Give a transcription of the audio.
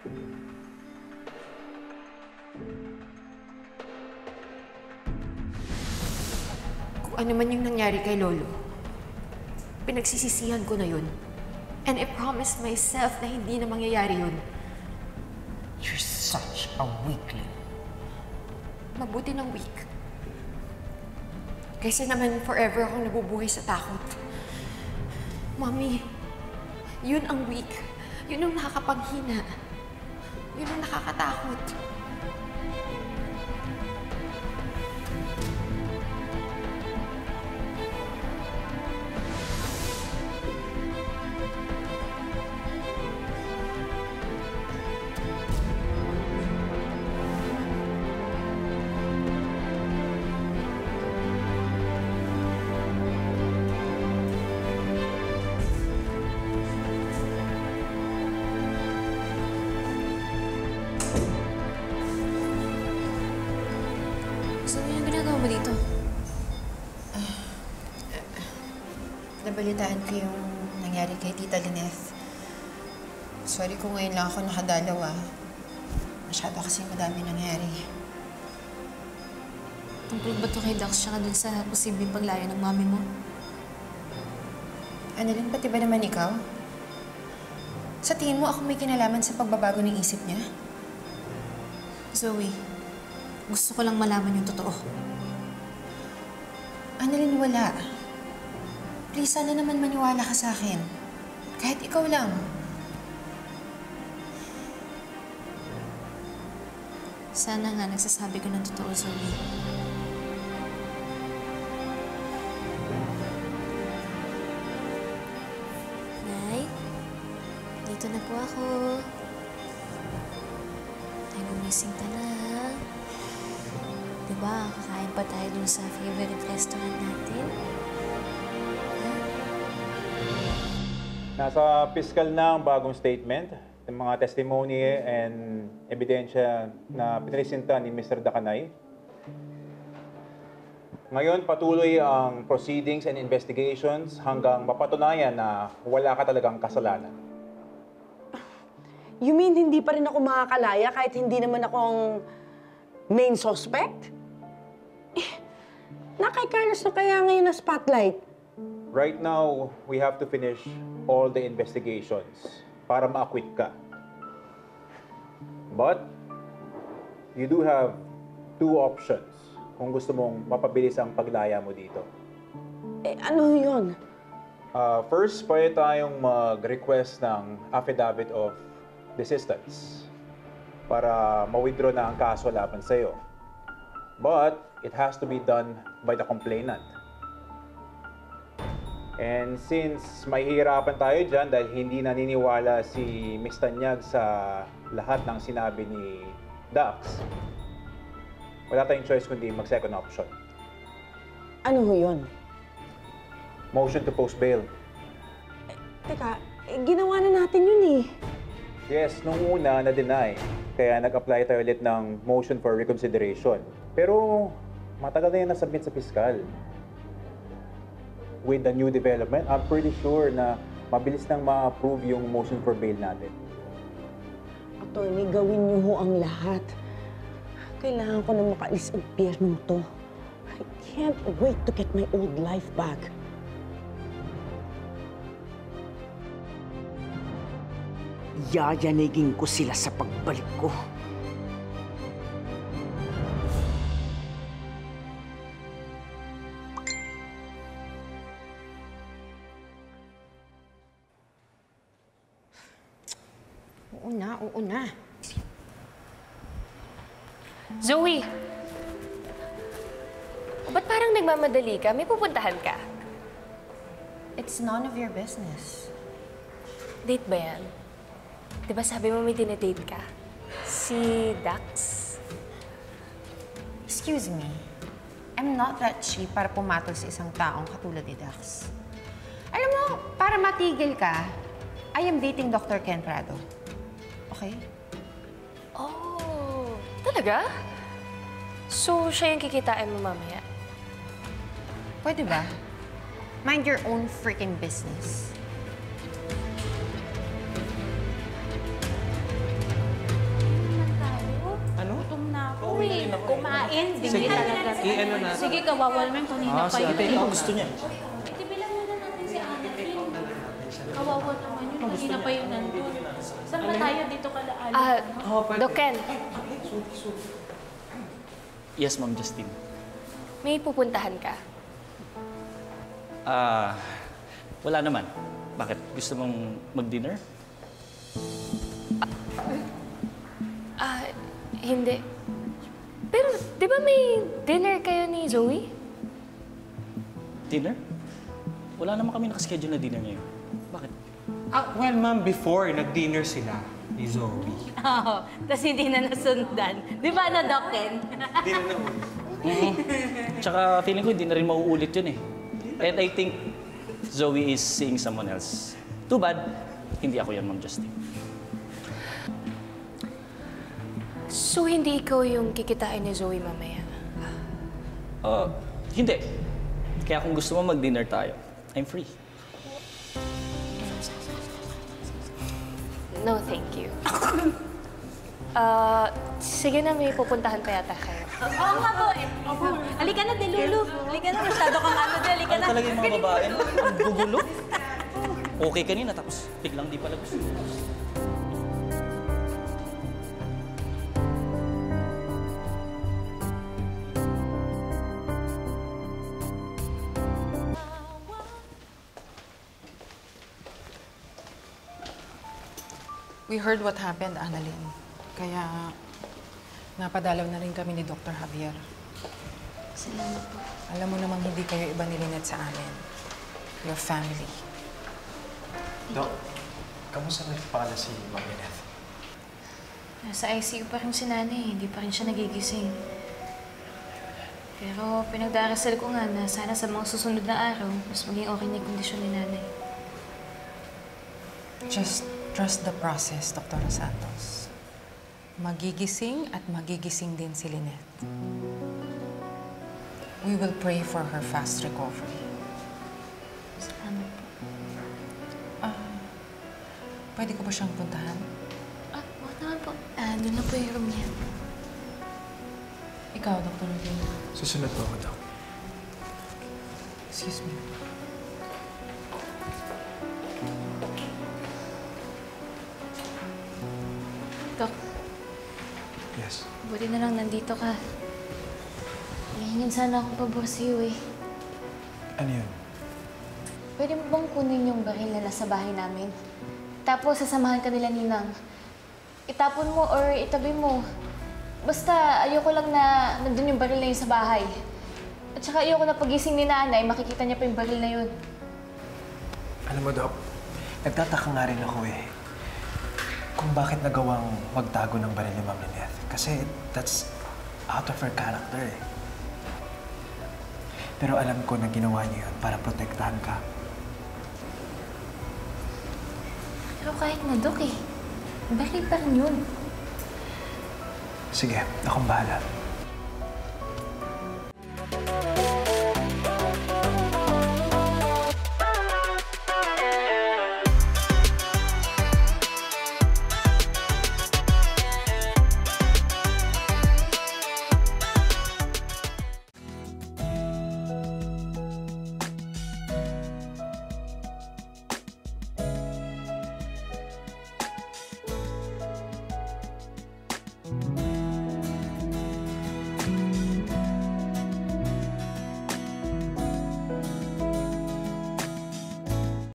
Kung ano man yung nangyari kay Lolo, pinagsisisihan ko na yun. And I promised myself na hindi na mangyayari yun. You're such a weakling. Mabuti ng weak. Kaysa naman forever akong nabubuhay sa takot. Mommy, yun ang weak. Yun ang nakakapanghina. Yun ang nakakatakot. mo dito? Nabalitaan ko yung nangyari kay Tita Lynette. Sorry kung ngayon lang ako nakadalaw, ah. Masyado kasi madami nangyari. Tungkol ba ito kay Dax siya dun sa posibleng paglaya ng mami mo? Annalyn, pati ba naman ikaw? Sa tingin mo ako may kinalaman sa pagbabago ng isip niya? Zoe, gusto ko lang malaman yung totoo. Annalyn, wala. Please, sana naman maniwala ka sa akin. Kahit ikaw lang. Sana nga nagsasabi ko ng totoo, Zoe. Nay, dito na po ako. Tayo gumising ka na. Diba, kakain pa tayo dun sa favorite restaurant natin? Nasa fiscal na ang bagong statement, yung mga testimony and ebidensya na pinresenta ni Mr. Dacanay. Ngayon, patuloy ang proceedings and investigations hanggang mapatunayan na wala ka talagang kasalanan. You mean hindi pa rin ako makakalaya kahit hindi naman ako ang main suspect? Kay Carlos na kaya ngayon na spotlight? Right now, we have to finish all the investigations para ma-acquit ka. But, you do have two options kung gusto mong mapabilis ang paglaya mo dito. Eh, ano yun? First, pwede tayong mag-request ng affidavit of desistance para ma-withdraw na ang kaso laban sa'yo. But, it has to be done by the complainant. And since may hihirapan tayo dyan dahil hindi naniniwala si Ms. Tanyag sa lahat ng sinabi ni Dax, wala tayong choice kundi mag-second option. Ano ho yun? Motion to post bail. Teka, ginawa na natin yun eh. Yes, nung una na-deny. Kaya nag-apply tayo ulit ng motion for reconsideration. Pero matagal na yan nasubmit sa piskal. With the new development, I'm pretty sure na mabilis nang ma-approve yung motion for bail natin. Attorney, gawin niyo ho ang lahat. Kailangan ko na makaalis ang impyerno to. I can't wait to get my old life back. Yayanigin ko sila sa pagbalik ko. Oo na. Zoe! Ba't parang nagmamadali ka? May pupuntahan ka? It's none of your business. Date ba yan? Diba sabi mo may dinedate ka? Si Dax? Excuse me. I'm not that cheap para pumatol sa isang taong katulad ni Dax. Alam mo, para matigil ka, I am dating Dr. Ken Prado. Okay? Oh, talaga? So, siya yung kikitain mo mamaya? Pwede ba? Mind your own freaking business. Kumain, bigli talaga. I-ano natin. Sige, kawawa naman kanina pa yun. Ate, gusto niya. Itibilang muna natin si Anakin. Kawawa naman yun, kanina pa yun nandun. Saan ba tayo dito kalaala? Doc Ken, Yes, Ma'am Justine. may pupuntahan ka. Wala naman. Bakit? Gusto mong mag-dinner? Hindi. Pero, di ba may dinner kayo ni Zoe? Dinner? Wala naman kami nakaschedule na dinner ngayon. Bakit? Well, ma'am, before, nag-dinner sila ni Zoe. Oo, tapos hindi na nasundan. Di ba na, Doc Ken? Hindi na naman. Tsaka feeling ko hindi na rin mauulit yun eh. And I think Zoe is seeing someone else. Too bad, hindi ako yan, Ma'am Justine. So, hindi ikaw yung kikitain ni Zoe mamaya? Hindi. Kaya kung gusto mo mag-dinner tayo, I'm free. No, thank you. Sige na, may pupuntahan pa yata kayo. Oo nga po eh. Halika na, Delulu. Halika na, masyado kang ano, halika na. Talaga yung mga babae, no? Ang gugulo. Okay kanina, tapos biglang di pala gusto. We heard what happened, Annalyn. Kaya napadalaw na rin kami ni Dr. Javier. Salamat po. Alam mo namang hindi kayo iba ni Lynette sa amin. Your family. Dok, kamusta nagpapakala si Ma'am Lynette? Nasa ICU pa rin si nanay. Hindi pa rin siya nagigising. Pero pinagdarasal ko nga na sana sa mga susunod na araw, mas maging okay na yung kondisyon ni nanay. Just trust the process, Dr. Santos. Magigising at magigising din si Lynette. We will pray for her fast recovery. Salamat po. Pwede ko ba siyang puntahan? Wag naman po. Doon na po yung room niya. Ikaw, Dr. Rubin. Susunod po ako, Dok. Excuse me. Dok, Yes. buti na lang nandito ka. Hihingin sana ako pabor sa iyo eh. Ano yun? Pwede mo bang kunin yung baril na nasa bahay namin? Tapos sasamahan ka nila ni Nang. Itapon mo or itabi mo. Basta ayoko lang na nandun yung baril na yun sa bahay. At saka ayoko na pagising ni nanay, makikita niya pa yung baril na yun. Alam mo, Dok, nagtataka nga rin ako eh. Kung bakit nagawang magtago ng baril ni Ma'am Lynette. Kasi that's out of her character eh. Pero alam ko na ginawa niyo yun para protektahan ka. Pero kahit na, Dok eh. Baril pa rin yun. Sige, akong bahala.